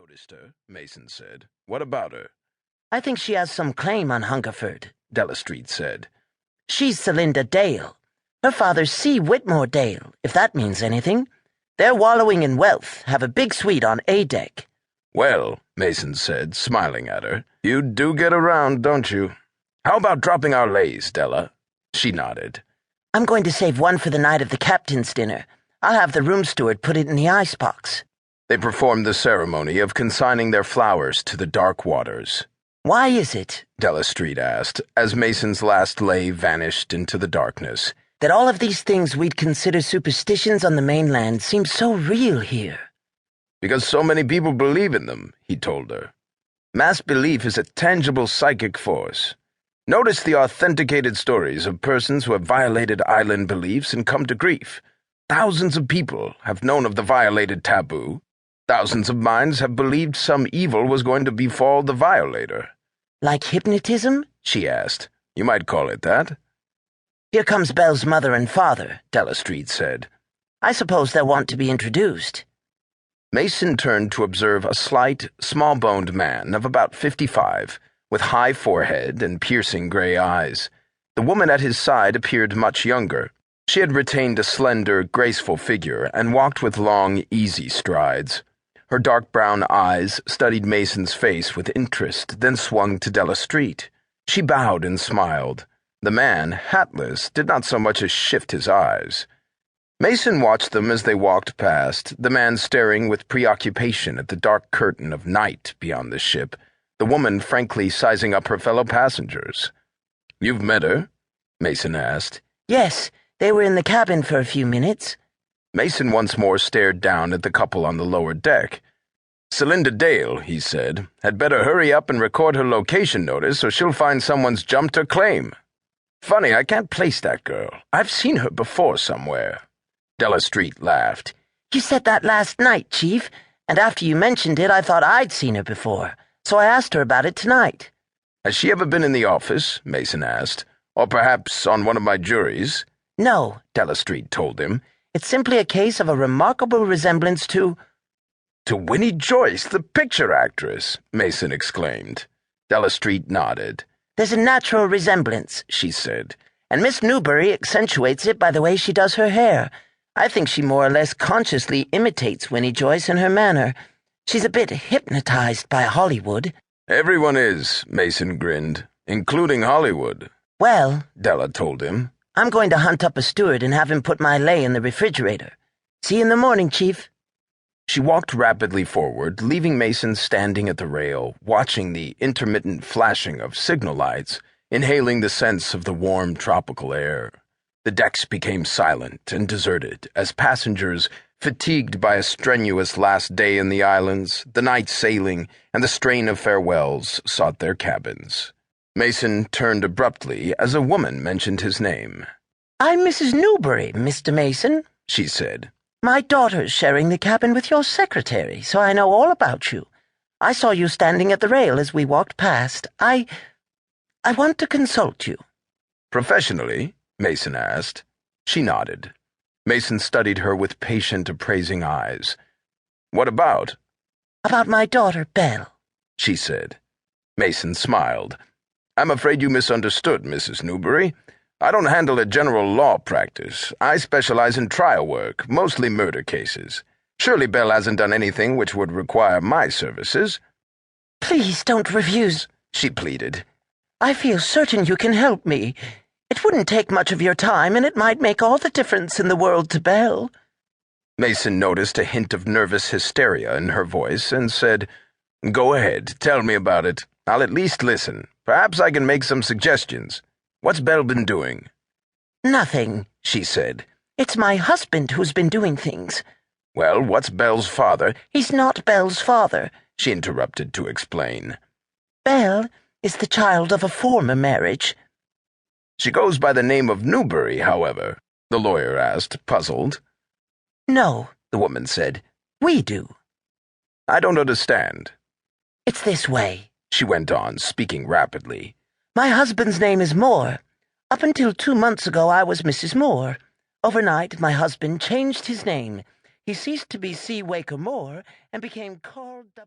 noticed her, Mason said. What about her? I think she has some claim on Hungerford, Della Street said. She's Celinda Dale. Her father's C. Whitmore Dale, if that means anything. They're wallowing in wealth, have a big suite on A deck. Well, Mason said, smiling at her, you do get around, don't you? How about dropping our lays, Della? She nodded. I'm going to save one for the night of the captain's dinner. I'll have the room steward put it in the icebox. They performed the ceremony of consigning their flowers to the dark waters. Why is it, Della Street asked, as Mason's last lay vanished into the darkness, that all of these things we'd consider superstitions on the mainland seem so real here? Because so many people believe in them, he told her. Mass belief is a tangible psychic force. Notice the authenticated stories of persons who have violated island beliefs and come to grief. Thousands of people have known of the violated taboo. Thousands of minds have believed some evil was going to befall the violator. Like hypnotism? She asked. You might call it that. Here comes Belle's mother and father, Della Street said. I suppose they'll want to be introduced. Mason turned to observe a slight, small-boned man of about 55, with high forehead and piercing gray eyes. The woman at his side appeared much younger. She had retained a slender, graceful figure and walked with long, easy strides. Her dark brown eyes studied Mason's face with interest, then swung to Della Street. She bowed and smiled. The man, hatless, did not so much as shift his eyes. Mason watched them as they walked past, the man staring with preoccupation at the dark curtain of night beyond the ship, the woman frankly sizing up her fellow passengers. "You've met her?" Mason asked. Yes, they were in the cabin for a few minutes. Mason once more stared down at the couple on the lower deck. "Celinda Dale," he said, "had better hurry up and record her location notice or she'll find someone's jumped her claim. Funny, I can't place that girl. I've seen her before somewhere." Della Street laughed. You said that last night, Chief, and after you mentioned it, I thought I'd seen her before, so I asked her about it tonight. "Has she ever been in the office?" Mason asked. "Or perhaps on one of my juries?" No, Della Street told him. It's simply a case of a remarkable resemblance to— "To Winnie Joyce, the picture actress," Mason exclaimed. Della Street nodded. There's a natural resemblance, she said, and Miss Newbury accentuates it by the way she does her hair. I think she more or less consciously imitates Winnie Joyce in her manner. She's a bit hypnotized by Hollywood. "Everyone is," Mason grinned, "including Hollywood." Well, Della told him, I'm going to hunt up a steward and have him put my lay in the refrigerator. See you in the morning, Chief. She walked rapidly forward, leaving Mason standing at the rail, watching the intermittent flashing of signal lights, inhaling the scents of the warm tropical air. The decks became silent and deserted as passengers, fatigued by a strenuous last day in the islands, the night sailing, and the strain of farewells, sought their cabins. Mason turned abruptly as a woman mentioned his name. I'm Mrs. Newbury, Mr. Mason, she said. My daughter's sharing the cabin with your secretary, so I know all about you. I saw you standing at the rail as we walked past. I want to consult you. Professionally? Mason asked. She nodded. Mason studied her with patient, appraising eyes. What about? About my daughter, Belle, she said. Mason smiled. I'm afraid you misunderstood, Mrs. Newbury. I don't handle a general law practice. I specialize in trial work, mostly murder cases. Surely Belle hasn't done anything which would require my services. Please don't refuse, she pleaded. I feel certain you can help me. It wouldn't take much of your time, and it might make all the difference in the world to Belle. Mason noticed a hint of nervous hysteria in her voice and said, Go ahead, tell me about it. I'll at least listen. Perhaps I can make some suggestions. What's Belle been doing? Nothing, she said. It's my husband who's been doing things. Well, what's Belle's father? He's not Belle's father, she interrupted to explain. Belle is the child of a former marriage. She goes by the name of Newbury, however, the lawyer asked, puzzled. No, the woman said. We do. I don't understand. It's this way, she went on, speaking rapidly. My husband's name is Moore. Up until 2 months ago, I was Mrs. Moore. Overnight, my husband changed his name. He ceased to be C. Waker Moore and became Carl W.